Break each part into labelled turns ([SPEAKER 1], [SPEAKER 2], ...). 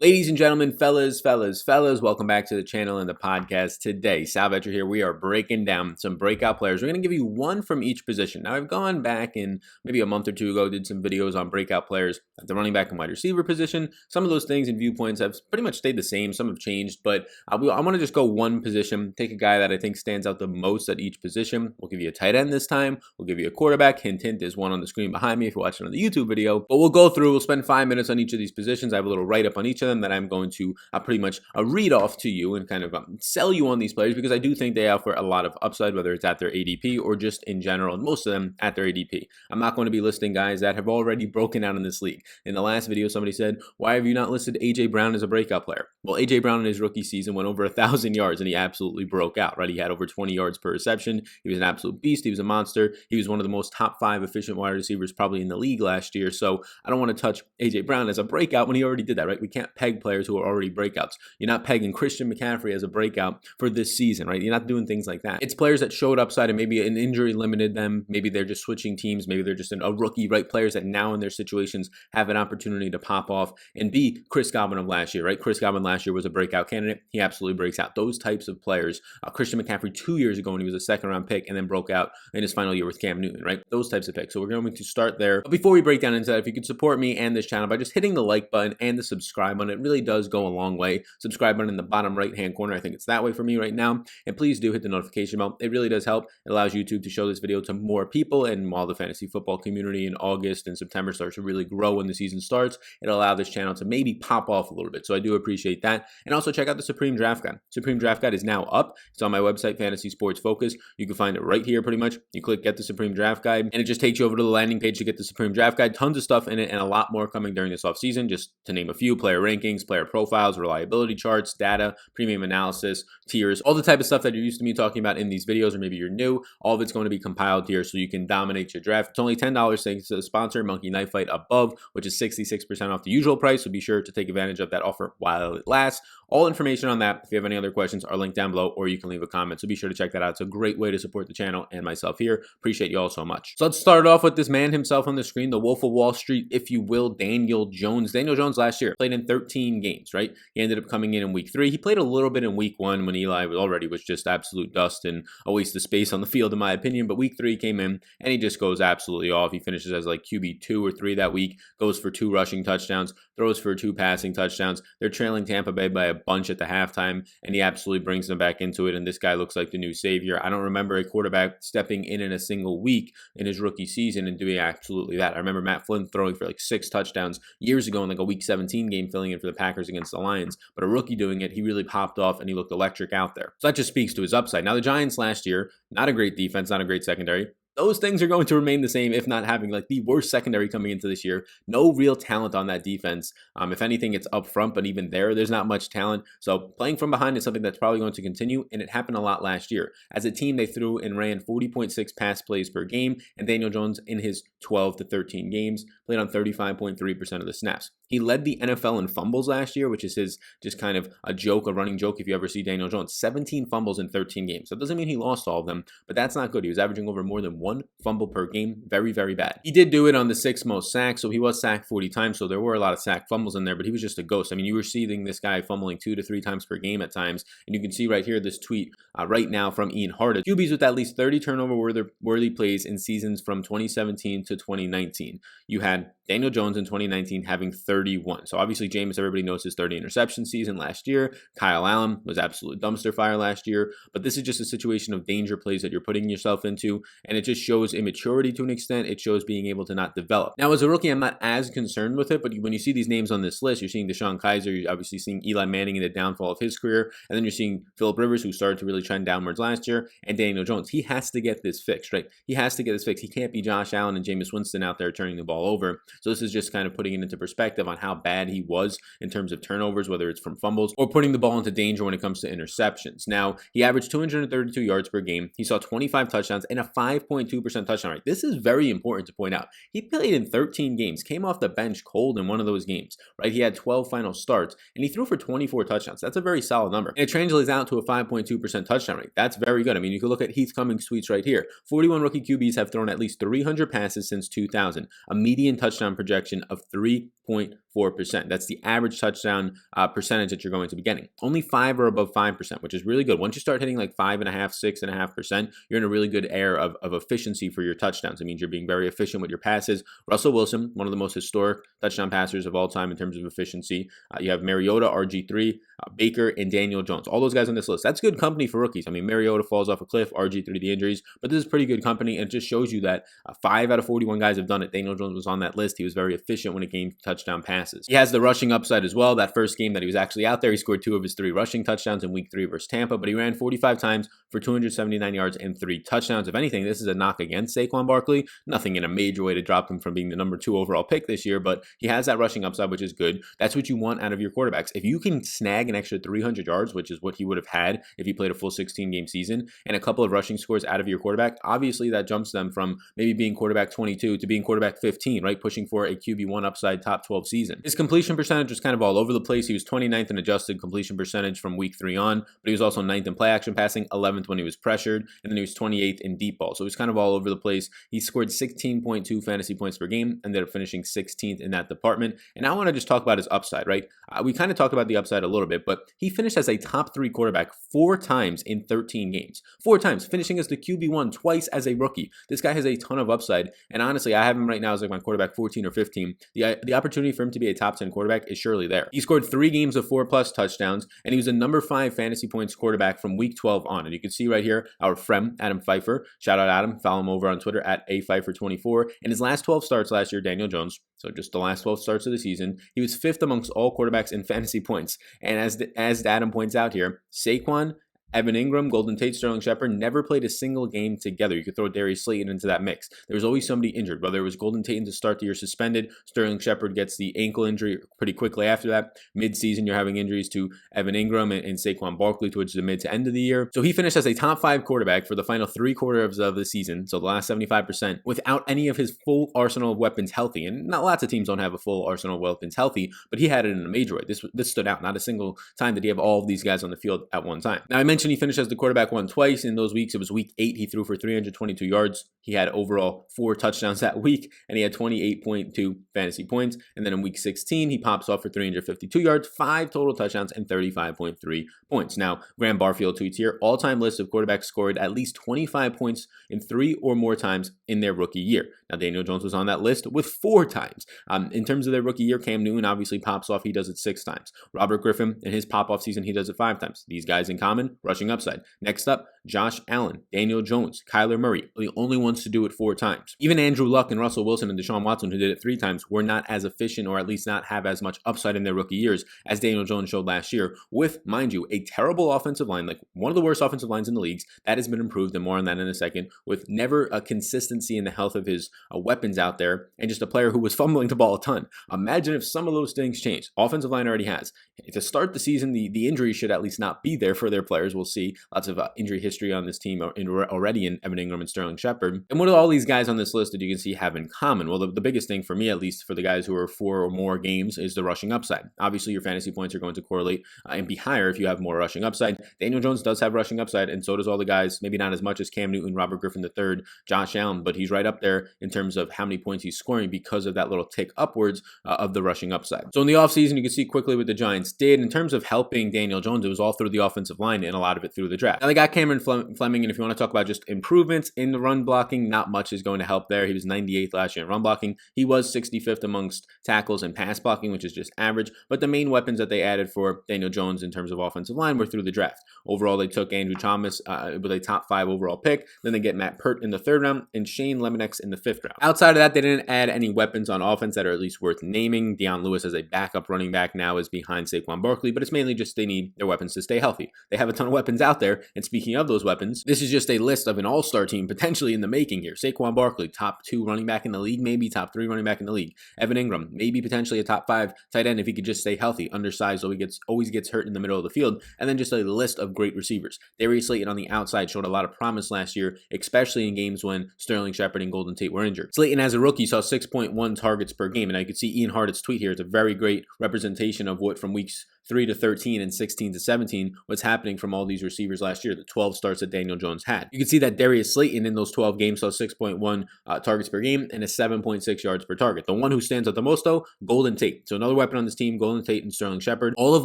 [SPEAKER 1] Ladies and gentlemen, fellas, welcome back to the channel and the podcast. Today, Vetri here. We are breaking down some breakout players. We're going to give you one from each position. Now, I've gone back in maybe a month or two ago, did some videos on breakout players at the running back and wide receiver position. Some of those things and viewpoints have pretty much stayed the same. Some have changed, but I want to just go one position, take a guy that I think stands out the most at each position. We'll give you a tight end this time. We'll give you a quarterback. Hint, hint, there's one on the screen behind me if you're watching on the YouTube video. But we'll go through, we'll spend 5 minutes on each of these positions. I have a little write-up on each of them that I'm going to pretty much read off to you and kind of sell you on these players because I do think they offer a lot of upside, whether it's at their ADP or just in general, and most of them at their ADP. I'm not going to be listing guys that have already broken out in this league. In the last video, somebody said, why have you not listed A.J. Brown as a breakout player? Well, A.J. Brown in his rookie season went over 1,000 yards and he absolutely broke out, right? He had over 20 yards per reception. He was an absolute beast. He was a monster. He was one of the most top 5 efficient wide receivers probably in the league last year. So I don't want to touch A.J. Brown as a breakout when he already did that, right? We can't peg players who are already breakouts. You're not pegging Christian McCaffrey as a breakout for this season, right? You're not doing things like that. It's players that showed upside and maybe an injury limited them. Maybe they're just switching teams. Maybe they're just a rookie, right? Players that now in their situations have an opportunity to pop off and be Chris Godwin of last year, right? Chris Godwin last year was a breakout candidate. He absolutely breaks out. Those types of players. Christian McCaffrey 2 years ago when he was a second-round pick and then broke out in his final year with Cam Newton, right? Those types of picks. So we're going to start there. But before we break down into that, if you could support me and this channel by just hitting the like button and the subscribe button, it really does go a long way. Subscribe button in the bottom right-hand corner. I think it's that way for me right now. And please do hit the notification bell. It really does help. It allows YouTube to show this video to more people. And while the fantasy football community in August and September starts to really grow when the season starts, it'll allow this channel to maybe pop off a little bit. So I do appreciate that. And also check out the Supreme Draft Guide. Supreme Draft Guide is now up. It's on my website, Fantasy Sports Focus. You can find it right here pretty much. You click Get the Supreme Draft Guide, and it just takes you over to the landing page to get the Supreme Draft Guide. Tons of stuff in it and a lot more coming during this offseason. Just to name a few: player rankings, player profiles, reliability charts, data, premium analysis, tiers, all the type of stuff that you're used to me talking about in these videos, or maybe you're new. All of it's going to be compiled here so you can dominate your draft. It's only $10 thanks to the sponsor, Monkey Knife Fight Above, which is 66% off the usual price. So be sure to take advantage of that offer while it lasts. All information on that, if you have any other questions, are linked down below, or you can leave a comment. So be sure to check that out. It's a great way to support the channel and myself here. Appreciate you all so much. So let's start off with this man himself on the screen, the Wolf of Wall Street, if you will, Daniel Jones. Daniel Jones last year played in 13 games, right? He ended up coming in week 3. He played a little bit in week 1 when Eli was just absolute dust and a waste of space on the field, in my opinion. But week 3 came in and he just goes absolutely off. He finishes as like QB 2 or 3 that week, goes for 2 rushing touchdowns, throws for 2 passing touchdowns. They're trailing Tampa Bay by a bunch at the halftime, and he absolutely brings them back into it. And this guy looks like the new savior. I don't remember a quarterback stepping in a single week in his rookie season and doing absolutely that. I remember Matt Flynn throwing for like 6 touchdowns years ago in like a week 17 game, filling in for the Packers against the Lions. But a rookie doing it, he really popped off and he looked electric out there. So that just speaks to his upside. Now the Giants last year, not a great defense, not a great secondary. Those things are going to remain the same, if not having like the worst secondary coming into this year. No real talent on that defense. If anything, it's up front, but even there's not much talent. So playing from behind is something that's probably going to continue, and it happened a lot last year. As a team, they threw and ran 40.6 pass plays per game, and Daniel Jones in his 12 to 13 games played on 35.3% of the snaps. He led the NFL in fumbles last year, which is his just kind of a joke, a running joke if you ever see Daniel Jones. 17 fumbles in 13 games. That doesn't mean he lost all of them, but that's not good. He was averaging over more than 1 fumble per game. Very, very bad. He did do it on the 6th most sacks, so he was sacked 40 times, so there were a lot of sack fumbles in there, but he was just a ghost. I mean, you were seeing this guy fumbling 2 to 3 times per game at times, and you can see right here this tweet right now from Ian Harded. QBs with at least 30 turnover-worthy plays in seasons from 2017 to 2019. You had Daniel Jones in 2019 having 31. So obviously Jameis, everybody knows his 30 interception season last year. Kyle Allen was absolute dumpster fire last year. But this is just a situation of danger plays that you're putting yourself into. And it just shows immaturity to an extent. It shows being able to not develop. Now, as a rookie, I'm not as concerned with it. But when you see these names on this list, you're seeing Deshaun Kaiser. You're obviously seeing Eli Manning in the downfall of his career. And then you're seeing Phillip Rivers, who started to really trend downwards last year. And Daniel Jones. He has to get this fixed, right? He has to get this fixed. He can't be Josh Allen and Jameis Winston out there turning the ball over. So this is just kind of putting it into perspective on how bad he was in terms of turnovers, whether it's from fumbles or putting the ball into danger when it comes to interceptions. Now, he averaged 232 yards per game. He saw 25 touchdowns and a 5.2% touchdown rate. This is very important to point out. He played in 13 games, came off the bench cold in one of those games, right? He had 12 final starts, and he threw for 24 touchdowns. That's a very solid number. And it translates out to a 5.2% touchdown rate. That's very good. I mean, you can look at Heath Cummings' tweets right here. 41 rookie QBs have thrown at least 300 passes since 2000. A median touchdown touchdown projection of 3.4%. That's the average touchdown percentage that you're going to be getting. Only 5 or above 5%, which is really good. Once you start hitting like 5.5%, 6.5%, you're in a really good air of efficiency for your touchdowns. It means you're being very efficient with your passes. Russell Wilson, one of the most historic touchdown passers of all time in terms of efficiency. You have Mariota, RG3, Baker, and Daniel Jones. All those guys on this list. That's good company for rookies. I mean, Mariota falls off a cliff, RG3 the injuries, but this is pretty good company, and it just shows you that 5 out of 41 guys have done it. Daniel Jones was on that list. He was very efficient when it came to touchdown passes. He has the rushing upside as well. That first game that he was actually out there, he scored 2 of his 3 rushing touchdowns in week 3 versus Tampa, but he ran 45 times for 279 yards and 3 touchdowns. If anything, this is a knock against Saquon Barkley. Nothing in a major way to drop him from being the number 2 overall pick this year, but he has that rushing upside, which is good. That's what you want out of your quarterbacks. If you can snag an extra 300 yards, which is what he would have had if he played a full 16-game season, and a couple of rushing scores out of your quarterback, obviously that jumps them from maybe being quarterback 22 to being quarterback 15, right? Pushing for a QB1 upside top 12 season. His completion percentage was kind of all over the place. He was 29th in adjusted completion percentage from week 3 on, but he was also 9th in play action passing, 11th when he was pressured, and then he was 28th in deep ball. So he was kind of all over the place. He scored 16.2 fantasy points per game, ended up finishing 16th in that department. And I want to just talk about his upside, right? We kind of talked about the upside a little bit, but he finished as a top 3 quarterback 4 times in 13 games. 4 times, finishing as the QB1 twice as a rookie. This guy has a ton of upside, and honestly, I have him right now as like my quarterback 14 or 15. The opportunity for him to be a top 10 quarterback is surely there. He scored 3 games of 4+ touchdowns, and he was a number 5 fantasy points quarterback from week 12 on. And you can see right here, our friend, Adam Pfeiffer. Shout out Adam. Follow him over on Twitter at @apfeiffer24. In his last 12 starts last year, Daniel Jones, so just the last 12 starts of the season, he was 5th amongst all quarterbacks in fantasy points. And as Adam points out here, Saquon, Evan Ingram, Golden Tate, Sterling Shepard never played a single game together. You could throw Darius Slayton into that mix. There was always somebody injured, whether it was Golden Tate to start the year suspended, Sterling Shepard gets the ankle injury pretty quickly after that. Mid-season, you're having injuries to Evan Ingram and Saquon Barkley towards the mid to end of the year. So he finished as a top 5 quarterback for the final 3 quarters of the season, so the last 75%, without any of his full arsenal of weapons healthy. And not lots of teams don't have a full arsenal of weapons healthy, but he had it in a major way. This stood out. Not a single time did he have all of these guys on the field at one time. Now, I mentioned he finished as the quarterback 1 twice in those weeks. It was week 8. He threw for 322 yards. He had overall 4 touchdowns that week, and he had 28.2 fantasy points. And then in week 16, he pops off for 352 yards, 5 total touchdowns, and 35.3 points. Now, Graham Barfield tweets here, all-time list of quarterbacks scored at least 25 points in 3 or more times in their rookie year. Now, Daniel Jones was on that list with 4 times. In terms of their rookie year, Cam Newton obviously pops off. He does it 6 times. Robert Griffin, in his pop-off season, he does it 5 times. These guys in common, rushing upside. Next up, Josh Allen, Daniel Jones, Kyler Murray, the only ones to do it 4 times. Even Andrew Luck and Russell Wilson and Deshaun Watson, who did it 3 times, were not as efficient, or at least not have as much upside in their rookie years as Daniel Jones showed last year, with, mind you, a terrible offensive line, like one of the worst offensive lines in the leagues. That has been improved, and more on that in a second, with never a consistency in the health of his weapons out there, and just a player who was fumbling the ball a ton. Imagine if some of those things changed. Offensive line already has. To start the season, the injuries should at least not be there for their players. We'll see. Lots of injury history on this team already in Evan Ingram and Sterling Shepard. And what do all these guys on this list that you can see have in common? Well, the biggest thing for me, at least for the guys who are 4 or more games, is the rushing upside. Obviously, your fantasy points are going to correlate and be higher if you have more rushing upside. Daniel Jones does have rushing upside, and so does all the guys, maybe not as much as Cam Newton, Robert Griffin III, Josh Allen, but he's right up there in terms of how many points he's scoring because of that little tick upwards of the rushing upside. So in the offseason, you can see quickly what the Giants did. In terms of helping Daniel Jones, it was all through the offensive line and a lot of it through the draft. Now, they got Cameron Fleming, and if you want to talk about just improvements in the run blocking, not much is going to help there. He was 98th last year in run blocking. He was 65th amongst tackles and pass blocking, which is just average. But the main weapons that they added for Daniel Jones in terms of offensive line were through the draft. Overall, they took Andrew Thomas with a top 5 overall pick. Then they get Matt Pert in the 3rd round and Shane Lemonex in the 5th round. Outside of that, they didn't add any weapons on offense that are at least worth naming. Deion Lewis as a backup running back now is behind Saquon Barkley, but it's mainly just they need their weapons to stay healthy. They have a ton of weapons out there, and speaking of those weapons, this is just a list of an all-star team potentially in the making here. Saquon Barkley, top 2 running back in the league, maybe top 3 running back in the league. Evan Ingram, maybe potentially a top 5 tight end if he could just stay healthy, undersized, so he always gets hurt in the middle of the field. And then just a list of great receivers. Darius Slayton on the outside showed a lot of promise last year, especially in games when Sterling Shepard and Golden Tate were injured. Slayton as a rookie saw 6.1 targets per game, and I could see Ian Hartlett's tweet here. It's a very great representation of what from weeks 3 to 13 and 16 to 17, what's happening from all these receivers last year, the 12 starts that Daniel Jones had. You can see that Darius Slayton in those 12 games saw 6.1 targets per game and a 7.6 yards per target. The one who stands out the most, though, Golden Tate. So another weapon on this team, Golden Tate and Sterling Shepard. All of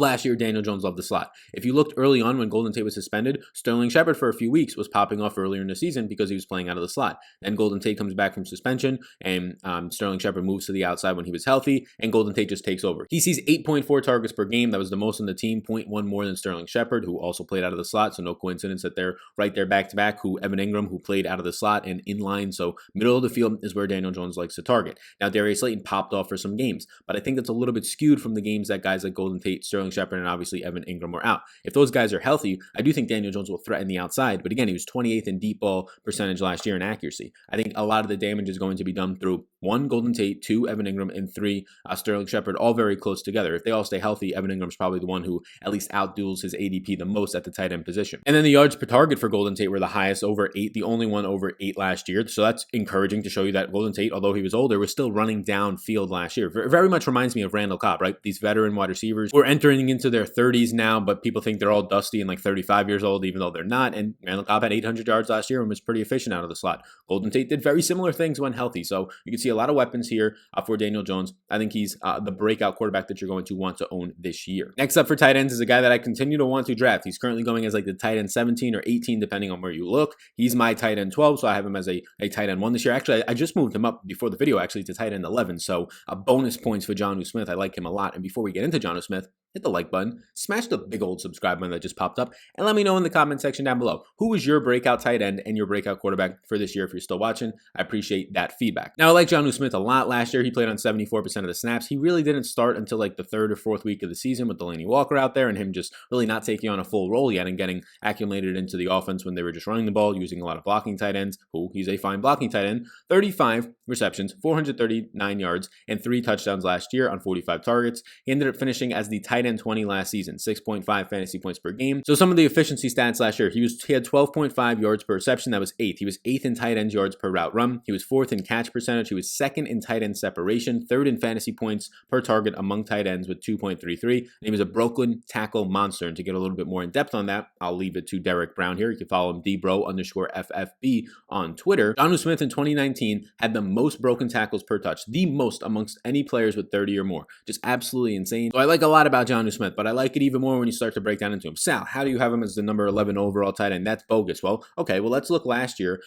[SPEAKER 1] last year, Daniel Jones loved the slot. If you looked early on when Golden Tate was suspended, Sterling Shepard for a few weeks was popping off earlier in the season because he was playing out of the slot. Then Golden Tate comes back from suspension, and Sterling Shepard moves to the outside when he was healthy, and Golden Tate just takes over. He sees 8.4 targets per game. That was the most on the team, 0.1 more than Sterling Shepard, who also played out of the slot, so no coincidence that they're right there back-to-back, who Evan Ingram, who played out of the slot and in line, so middle of the field is where Daniel Jones likes to target. Now, Darius Slayton popped off for some games, but I think that's a little bit skewed from the games that guys like Golden Tate, Sterling Shepard, and obviously Evan Ingram were out. If those guys are healthy, I do think Daniel Jones will threaten the outside, but again, he was 28th in deep ball percentage last year in accuracy. I think a lot of the damage is going to be done through 1, Golden Tate, 2, Evan Ingram, and 3, Sterling Shepard, all very close together. If they all stay healthy, Evan Ingram's probably the one who at least outduels his ADP the most at the tight end position. And then the yards per target for Golden Tate were the highest, over 8, the only one over 8 last year. So that's encouraging to show you that Golden Tate, although he was older, was still running downfield last year. Very much reminds me of Randall Cobb, right? These veteran wide receivers who are entering into their 30s now, but people think they're all dusty and like 35 years old, even though they're not. And Randall Cobb had 800 yards last year and was pretty efficient out of the slot. Golden Tate did very similar things when healthy. So you can see a lot of weapons here for Daniel Jones. I think he's the breakout quarterback that you're going to want to own this year. Next up for tight ends is a guy that I continue to want to draft. He's currently going as like the tight end 17 or 18, depending on where you look. He's my tight end 12, so I have him as a tight end 1 this year. Actually, I just moved him up before the video actually to tight end 11, so bonus points for Jonnu Smith. I like him a lot. And before we get into Jonnu Smith, hit the like button, smash the big old subscribe button that just popped up, and let me know in the comment section down below, who is your breakout tight end and your breakout quarterback for this year if you're still watching. I appreciate that feedback. Now, I like Jonnu Smith a lot. Last year, he played on 74% of the snaps. He really didn't start until like the 3rd or 4th week of the season with Delaney Walker out there and him just really not taking on a full role yet and getting acclimated into the offense when they were just running the ball, using a lot of blocking tight ends. He's a fine blocking tight end. 35 receptions, 439 yards, and 3 touchdowns last year on 45 targets. He ended up finishing as the tight end 20 last season, 6.5 fantasy points per game. So some of the efficiency stats last year, he had 12.5 yards per reception. That was 8th. He was 8th in tight end yards per route run. He was 4th in catch percentage. He was 2nd in tight end separation, 3rd in fantasy points per target among tight ends with 2.33. And he was a Brooklyn tackle monster. And to get a little bit more in depth on that, I'll leave it to Derek Brown here. You can follow him dbro_FFB on Twitter. Jonnu Smith in 2019 had the most broken tackles per touch, the most amongst any players with 30 or more. Just absolutely insane. So I like a lot about Jonnu Smith, but I like it even more when you start to break down into him. Sal, how do you have him as the number 11 overall tight end? That's bogus. Well, okay, well, let's look last year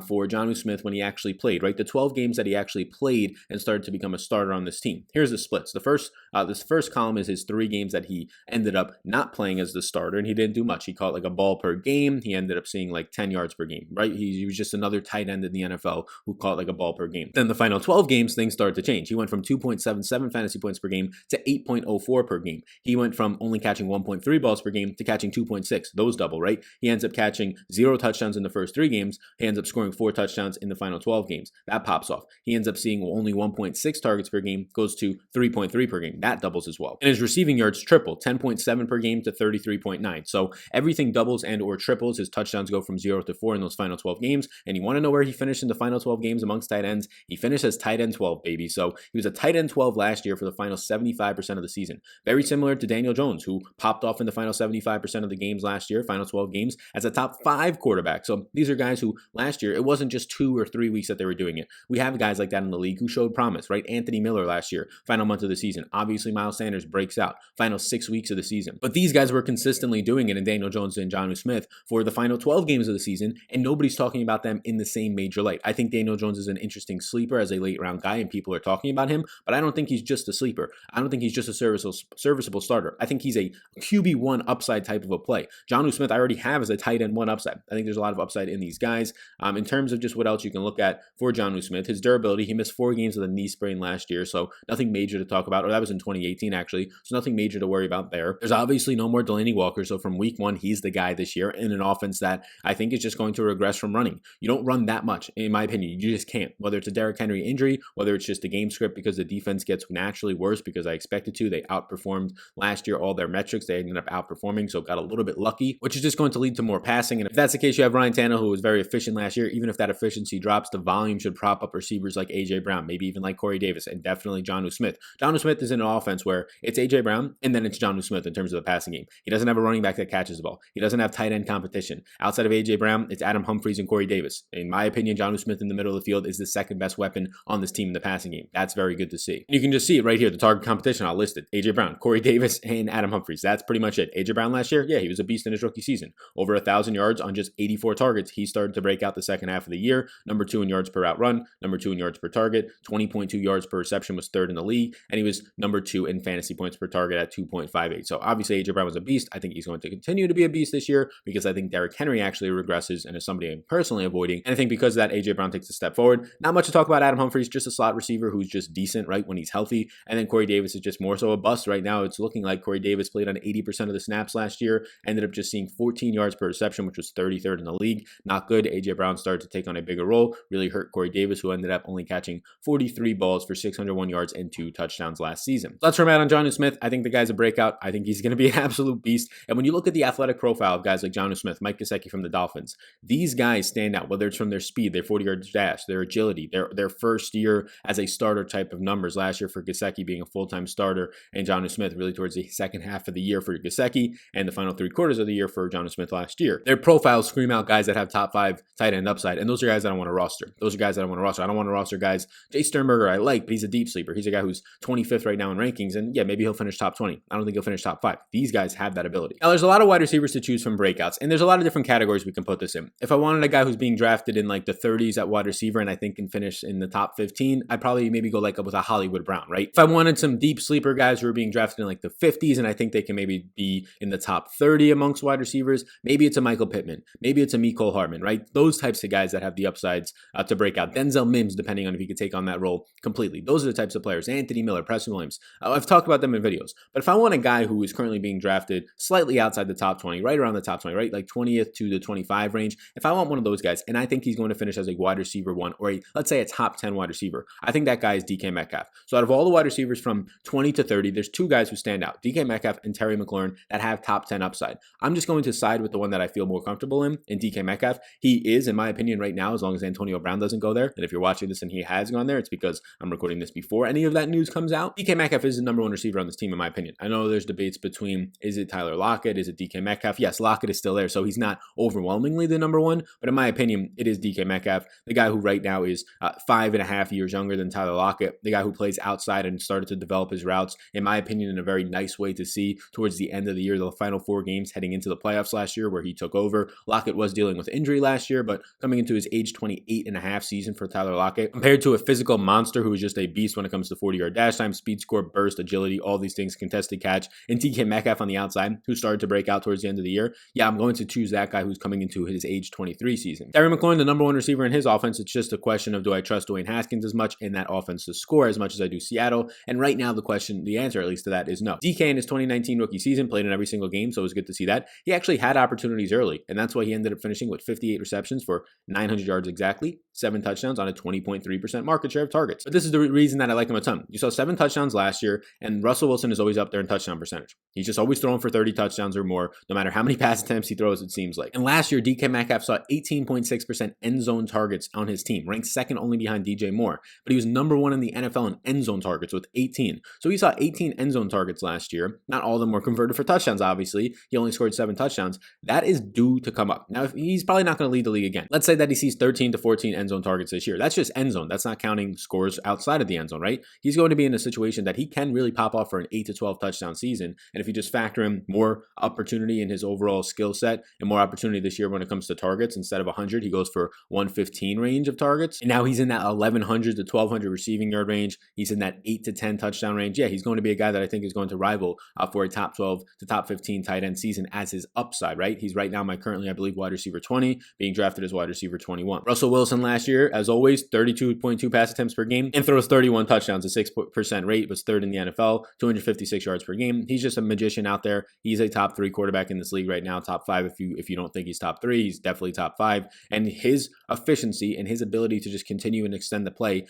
[SPEAKER 1] for Jonnu Smith when he actually played, right? The 12 games that he actually played and started to become a starter on this team. Here's the splits. This first column is his 3 games that he ended up not playing as the starter, and he didn't do much. He caught like a ball per game. He ended up seeing like 10 yards per game, right? He was just another tight end in the NFL who caught like a ball per game. Then the final 12 games, things started to change. He went from 2.77 fantasy points per game to 8.04 per game. He went from only catching 1.3 balls per game to catching 2.6. Those double, right? He ends up catching 0 touchdowns in the first 3 games. He ends up scoring 4 touchdowns in the final 12 games. That pops off. He ends up seeing only 1.6 targets per game, goes to 3.3 per game. That doubles as well. And his receiving yards triple, 10.7 per game to 33.9. So everything doubles and or triples. His touchdowns go from 0 to 4 in those final 12 games. And you want to know where he finished in the final 12 games amongst tight ends? He finished as tight end 12, baby. So he was a tight end 12 last year for the final 75% of the season. Very similar to Daniel Jones, who popped off in the final 75% of the games last year, final 12 games, as a top 5 quarterback. So these are guys who last year, it wasn't just 2 or 3 weeks that they were doing it. We have guys like that in the league who showed promise, right? Anthony Miller last year, final month of the season. Obviously, Miles Sanders breaks out, final 6 weeks of the season. But these guys were consistently doing it in Daniel Jones and Jonnu Smith for the final 12 games of the season, and nobody's talking about them in the same major light. I think Daniel Jones is an interesting sleeper as a late round guy, and people are talking about him, but I don't think he's just a sleeper. I don't think he's just a serviceable starter. I think he's a QB1 upside type of a play. Jonnu Smith I already have as a tight end 1 upside. I think there's a lot of upside in these guys. In terms of just what else you can look at for Jonnu Smith, his durability, he missed 4 games with a knee sprain last year, so nothing major to talk about, or that was in 2018 actually, so nothing major to worry about there. There's obviously no more Delaney Walker, so from week 1, he's the guy this year in an offense that I think is just going to regress from running. You don't run that much, in my opinion. You just can't, whether it's a Derrick Henry injury, whether it's just a game script because the defense gets naturally worse because I expect it to. They outperformed last year, all their metrics, they ended up outperforming, so got a little bit lucky, which is just going to lead to more passing. And if that's the case, you have Ryan Tannehill, who was very efficient last year. Even if that efficiency drops, the volume should prop up receivers like A.J. Brown, maybe even like Corey Davis, and definitely Jonnu Smith. Jonnu Smith is in an offense where it's A.J. Brown, and then it's Jonnu Smith in terms of the passing game. He doesn't have a running back that catches the ball. He doesn't have tight end competition. Outside of A.J. Brown, it's Adam Humphries and Corey Davis. In my opinion, Jonnu Smith in the middle of the field is the second best weapon on this team in the passing game. That's very good to see. You can just see it right here, the target competition. I'll list it. A.J. Brown, Corey Davis, and Adam Humphries. That's pretty much it. A.J. Brown last year, yeah, he was a beast in his rookie season. Over 1,000 yards on just 84 targets. He started to break out the second half of the year. Number 2 in yards per route run, number 2 in yards per target, 20.2 yards per reception, was third in the league, and he was number 2 in fantasy points per target at 2.58. So obviously A.J. Brown was a beast. I think he's going to continue to be a beast this year because I think Derrick Henry actually regresses and is somebody I'm personally avoiding. And I think because of that, A.J. Brown takes a step forward. Not much to talk about Adam Humphries, just a slot receiver who's just decent, right, when he's healthy. And then Corey Davis is just more so a bust right now. It's looking like Corey Davis played on 80% of the snaps last year, ended up just seeing 14 yards per reception, which was 33rd in the league. Not good. A.J. Brown started to take on a bigger role, really hurt Corey Davis, who ended up only catching 43 balls for 601 yards and 2 touchdowns last season. Let's run out on Jonnu Smith. I think the guy's a breakout. I think he's going to be an absolute beast. And when you look at the athletic profile of guys like Jonnu Smith, Mike Gesicki from the Dolphins, these guys stand out, whether it's from their speed, their 40-yard dash, their agility, their first year as a starter type of numbers. Last year for Gesicki being a full-time starter, and Jonnu Smith really towards the second half of the year for Gesicki, and the final 3 quarters of the year for Jonnu Smith last year. Their profiles scream out guys that have top 5 tight end upside, and those are guys that I want to roster. Those are guys that I want to roster. I don't want to roster guys. Jay Sternberger I like, but he's a deep sleeper. He's a guy who's 25th right now in rankings, and yeah, maybe he'll finish top 20. I don't think he'll finish top 5. These guys have that ability. Now, there's a lot of wide receivers to choose from breakouts, and there's a lot of different categories we can put this in. If I wanted a guy who's being drafted in like the 30s at wide receiver and I think can finish in the top 15, I'd probably maybe go like with a Hollywood Brown, right? If I wanted some deep sleeper guys who are being drafted in like the 50s and I think they can maybe be in the top 30 amongst wide receivers, maybe it's a Michael Pittman, maybe it's a Mecole Hardman, right? Those types of guys that have the upsides to break out. Denzel Mims, depending on if he could take on that role completely. Those are the types of players. Anthony Miller, Preston Williams. I've talked about them in videos. But if I want a guy who is currently being drafted slightly outside the top 20, right around the top 20, right? Like 20th to the 25 range. If I want one of those guys, and I think he's going to finish as a wide receiver 1 or let's say a top 10 wide receiver, I think that guy is DK Metcalf. So out of all the wide receivers from 20 to 30, there's 2 guys who stand out, DK Metcalf and Terry McLaurin, that have top 10 upside. I'm just going to side with the one that I feel more comfortable in DK Metcalf. He is, in my opinion, right now, as long as Antonio Brown doesn't go there, and if you're watching this and he has gone there, it's because I'm recording this before any of that news comes out. DK Metcalf is the number 1 receiver on this team, in my opinion. I know there's debates between, is it Tyler Lockett, is it DK Metcalf? Yes, Lockett is still there, so he's not overwhelmingly the number 1, but in my opinion, it is DK Metcalf, the guy who right now is 5.5 years younger than Tyler Lockett, the guy who plays outside and started to develop his routes, in my opinion, in a very nice way to see towards the end of the year, the final 4 games heading into the playoffs last year where he took over. Lockett was dealing with injury last year, but coming into his age 28.5 season for Tyler Lockett, compared to a physical monster who is just a beast when it comes to 40-yard dash time, speed, score, burst, agility, all these things, contested catch, and DK Metcalf on the outside, who started to break out towards the end of the year, yeah, I'm going to choose that guy who's coming into his age 23 season. Terry McLaurin, the number 1 receiver in his offense, it's just a question of, do I trust Dwayne Haskins as much in that offense to score as much as I do Seattle? And right now, the answer at least to that is no. DK in his 2019 rookie season played in every single game, so it was good to see that. He actually had opportunities early, and that's why he ended up finishing with 58 receptions for 900 yards exactly, 7 touchdowns on a 20.3% market share of targets. But this is the reason that I like him a ton. You saw 7 touchdowns last year, and Russell Wilson is always up there in touchdown percentage. He's just always throwing for 30 touchdowns or more, no matter how many pass attempts he throws, it seems like. And last year, DK Metcalf saw 18.6% end zone targets on his team, ranked second only behind DJ Moore. But he was number 1 in the NFL in end zone targets with 18. So he saw 18 end zone targets last year. Not all of them were converted for touchdowns, obviously. He only scored 7 touchdowns. That is due to come up. Now, he's probably not going to lead the league again. Let's say that he sees 13 to 14 end zone targets this year. That's just end zone. That's not counting scores outside of the end zone, right? He's going to be in a situation that he can really pop off for an 8 to 12 touchdown season. And if you just factor in more opportunity in his overall skill set and more opportunity this year when it comes to targets, instead of 100, he goes for 115 range of targets. And now he's in that 1,100 to 1,200 receiving yard range. He's in that 8 to 10 touchdown range. Yeah, he's going to be a guy that I think is going to rival for a top 12 to top 15 tight end season as his upside, right? He's right now currently, I believe, wide receiver 20, being drafted as wide receiver 21. Russell Wilson last year, as always, 32.2 pass attempts per game and throws 31 touchdowns, a 6% rate, was 3rd in the NFL, 256 yards per game. He's just a magician out there. He's a top 3 quarterback in this league right now, top 5 if you don't think he's top 3, he's definitely top 5. And his efficiency and his ability to just continue and extend the play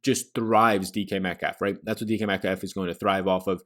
[SPEAKER 1] just thrives DK Metcalf, right? That's what DK Metcalf is going to thrive off of.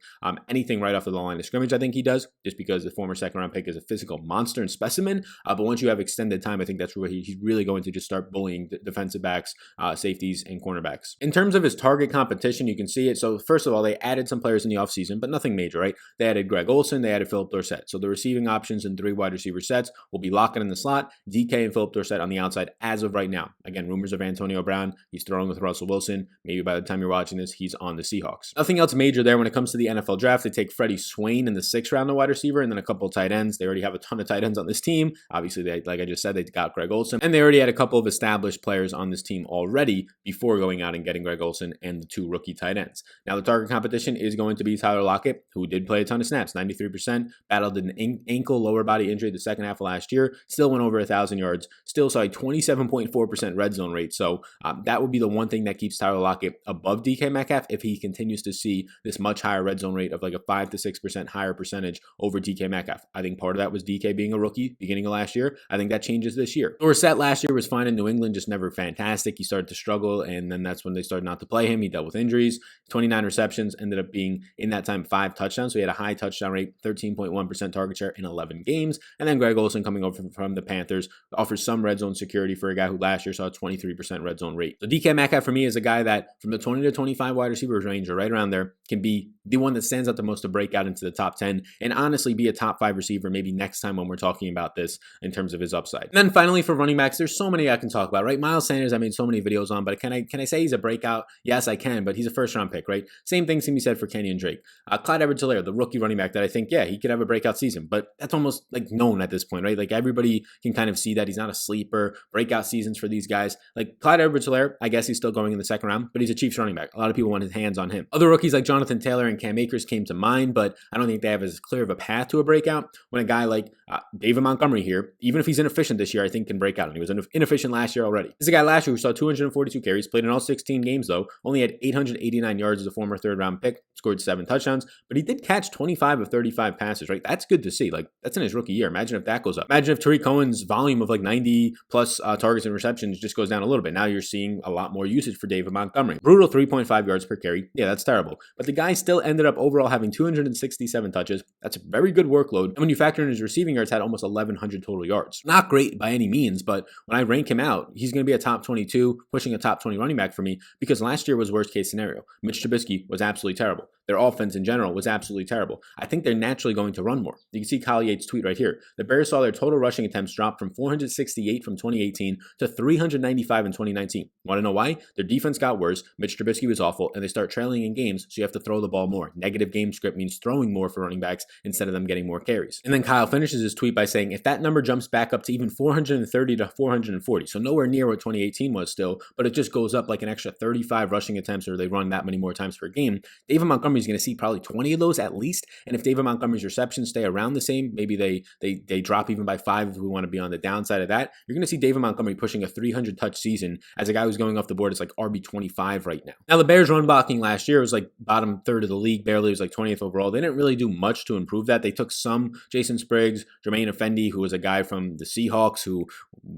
[SPEAKER 1] Anything right off of the line of scrimmage, I think he does, just because the former second-round pick is a physical monster and specimen. But once you have extended time, I think that's where he's really going to just start bullying defensive backs, safeties, and cornerbacks. In terms of his target competition, you can see it. So first of all, they added some players in the offseason, but nothing major, right? They added Greg Olsen, they added Philip Dorsett. So the receiving options in 3 wide receiver sets will be Lockett in the slot, DK and Philip Dorsett on the outside as of right now. Again, rumors of Antonio Brown. He's throwing with Russell Wilson. Maybe by the time you're watching this, he's on the Seahawks. Nothing else major there when it comes to the NFL draft. They take Freddie Swain in the 6th round, the wide receiver, and then a couple of tight ends. They already have a ton of tight ends on this team. Obviously, like I just said, they got Greg Olsen, and they already had a couple of established players on this team already before going out and getting Greg Olsen and the 2 rookie tight ends. Now, the target competition is going to be Tyler Lockett, who did play a ton of snaps, 93%, battled an ankle lower body injury the second half of last year, still went over 1,000 yards, still saw a 27.4% red zone rate. So that would be the one thing that keeps Tyler Lockett above DK Metcalf if he continues to see this much higher red zone rate of like a 5 to 6% higher percentage over DK Metcalf. I think part of that was DK being a rookie beginning of last year. I think that changes this year. Dorsett last year was fine in New England, just never fantastic. He started to struggle, and then that's when they started not to play him. He dealt with injuries, 29 receptions, ended up being in that time 5 touchdowns. So he had a high touchdown rate, 13.1% target share in 11 games. And then Greg Olsen coming over from the Panthers offers some red zone security for a guy who last year saw a 23% red zone rate. So DK Metcalf for me is a guy that from the 20 to 25 wide receivers range or right around there can be the one that stands out the most to break out into the top 10 and honestly be a top 5 receiver maybe next time when we're talking about this in terms of his upside. And then finally for running backs, there's so many I can talk about, right? Miles Sanders, I made so many videos on, but can I say he's a breakout? Yes, I can, but he's a first round pick, right? Same things can be said for Kenyon Drake. Clyde Edwards-Helaire, the rookie running back that I think, yeah, he could have a breakout season, but that's almost like known at this point, right? Like everybody can kind of see that he's not a sleeper. Breakout seasons for these guys. Like Clyde Edwards-Helaire, I guess he's still going in the second round, but he's a Chiefs running back. A lot of people want his hands on him. Other rookies like Jonathan Taylor and Cam Akers came to mind, but I don't think they have as clear of a path to a breakout. When a guy like David Montgomery here, even if he's inefficient this year, I think can break out. And he was inefficient last year already. This is a guy last year who saw 242 carries, played in all 16 games though, only had 889 yards as a former 3rd round pick, scored 7 touchdowns, but he did catch 25 of 35 passes, right? That's good to see. Like that's in his rookie year. Imagine if that goes up. Imagine if Tariq Cohen's volume of like 90 plus targets and receptions just goes down a little bit. Now you're seeing a lot more usage for David Montgomery. Brutal 3.5 yards per carry. Yeah, that's terrible. But the guy still ended up overall having 267 touches. That's a very good workload. And when you factor in his receiving yards, had almost 1,100 total yards. Not great by any means, but when I rank him out, he's going to be a top 22, pushing a top 20 running back for me because last year was worst case scenario. Mitch Trubisky was absolutely terrible. Their offense in general was absolutely terrible. I think they're naturally going to run more. You can see Kyle Yates' tweet right here. The Bears saw their total rushing attempts drop from 468 from 2018 to 395 in 2019. Want to know why? Their defense got worse. Mitch Trubisky was awful, and they start trailing in games, so you have to throw the ball more. Negative game script means throwing more for running backs instead of them getting more carries. And then Kyle finishes his tweet by saying, if that number jumps back up to even 430 to 440, so nowhere near what 2018 was still, but it just goes up like an extra 35 rushing attempts or they run that many more times per game, David Montgomery is going to see probably 20 of those at least. And if David Montgomery's receptions stay around the same, maybe they drop even by 5 if we want to be on the downside of that, you're going to see David Montgomery pushing a 300 touch season as a guy who's going off the board. It's like RB25 right now. Now the Bears run blocking last year was like bottom 3rd of the league, barely. It was like 20th overall. They didn't really do much to improve that. They took some Jason Spriggs, Jermaine Effendi, who was a guy from the Seahawks who,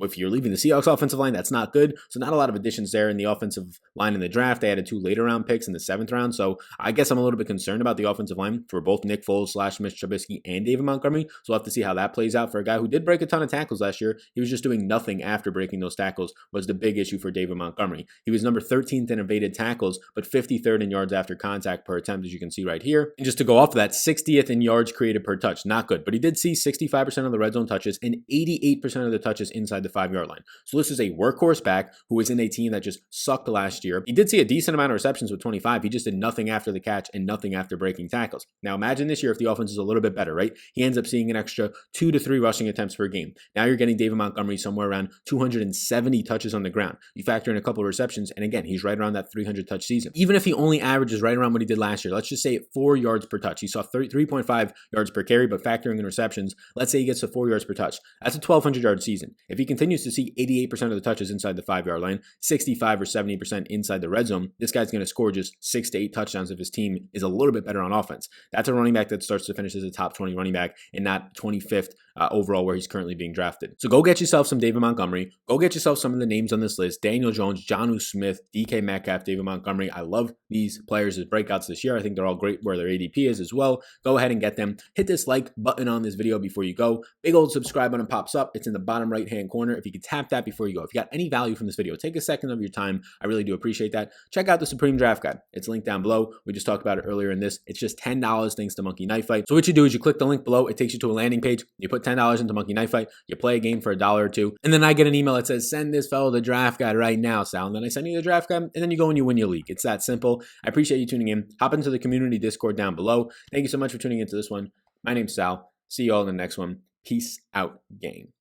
[SPEAKER 1] if you're leaving the Seahawks offensive line, that's not good. So not a lot of additions there in the offensive line in the draft. They added 2 later round picks in the 7th round. So I guess I'm a little bit concerned about the offensive line for both Nick Foles / Mitch Trubisky and David Montgomery. So we'll have to see how that plays out for a guy who did break a ton of tackles last year. He was just doing nothing after breaking those tackles was the big issue for David Montgomery. He was number 13th in evaded tackles, but 53rd in yards after contact per attempt, as you can see right here. And just to go off of that, 60th in yards created per touch. Not good, but he did see 65% of the red zone touches and 88% of the touches inside the 5-yard line. So this is a workhorse back who was in a team that just sucked last year. He did see a decent amount of receptions with 25. He just did nothing after the catch and nothing after breaking tackles. Now imagine this year if the offense is a little bit better, right? He ends up seeing an extra 2 to 3 rushing attempts per game. Now you're getting David Montgomery somewhere around 270 touches on the ground. You factor in a couple of receptions, and again, he's right around that 300 touch season. Even if he only averages right around what he did last year, let's just say 4 yards per touch. He saw 3.5 yards per carry, but factoring in receptions, let's say he gets to 4 yards per touch. That's a 1,200-yard season. If he continues to see 88% of the touches inside the 5-yard line, 65 or 70% inside the red zone, this guy's going to score just 6 to 8 touchdowns if his team is a little bit better on offense. That's a running back that starts to finish as a top 20 running back and not 25th overall where he's currently being drafted. So go get yourself some David Montgomery. go get yourself some of the names on this list. Daniel Jones, Jonnu Smith, DK Metcalf, David Montgomery. I love these players as breakouts this year. I think they're all great where their ADP is as well. Go ahead and get them. Hit this like button on this video before you go. Big old subscribe button pops up. It's in the bottom right-hand corner. If you could tap that before you go. If you got any value from this video, take a second of your time. I really do appreciate that. Check out the Supreme Draft Guide. It's linked down below. We just talked about it earlier in this. It's just $10 thanks to Monkey Knife Fight. So what you do is you click the link below. It takes you to a landing page. You put $10 into Monkey Knife Fight. You play a game for $1 or $2. And then I get an email that says, send this fellow the draft guide right now, Sal. And then I send you the draft guide, and then you go and you win your league. It's that simple. I appreciate you tuning in. Hop into the community Discord down below. Thank you so much for tuning into this one. My name's Sal. See you all in the next one. Peace out, gang.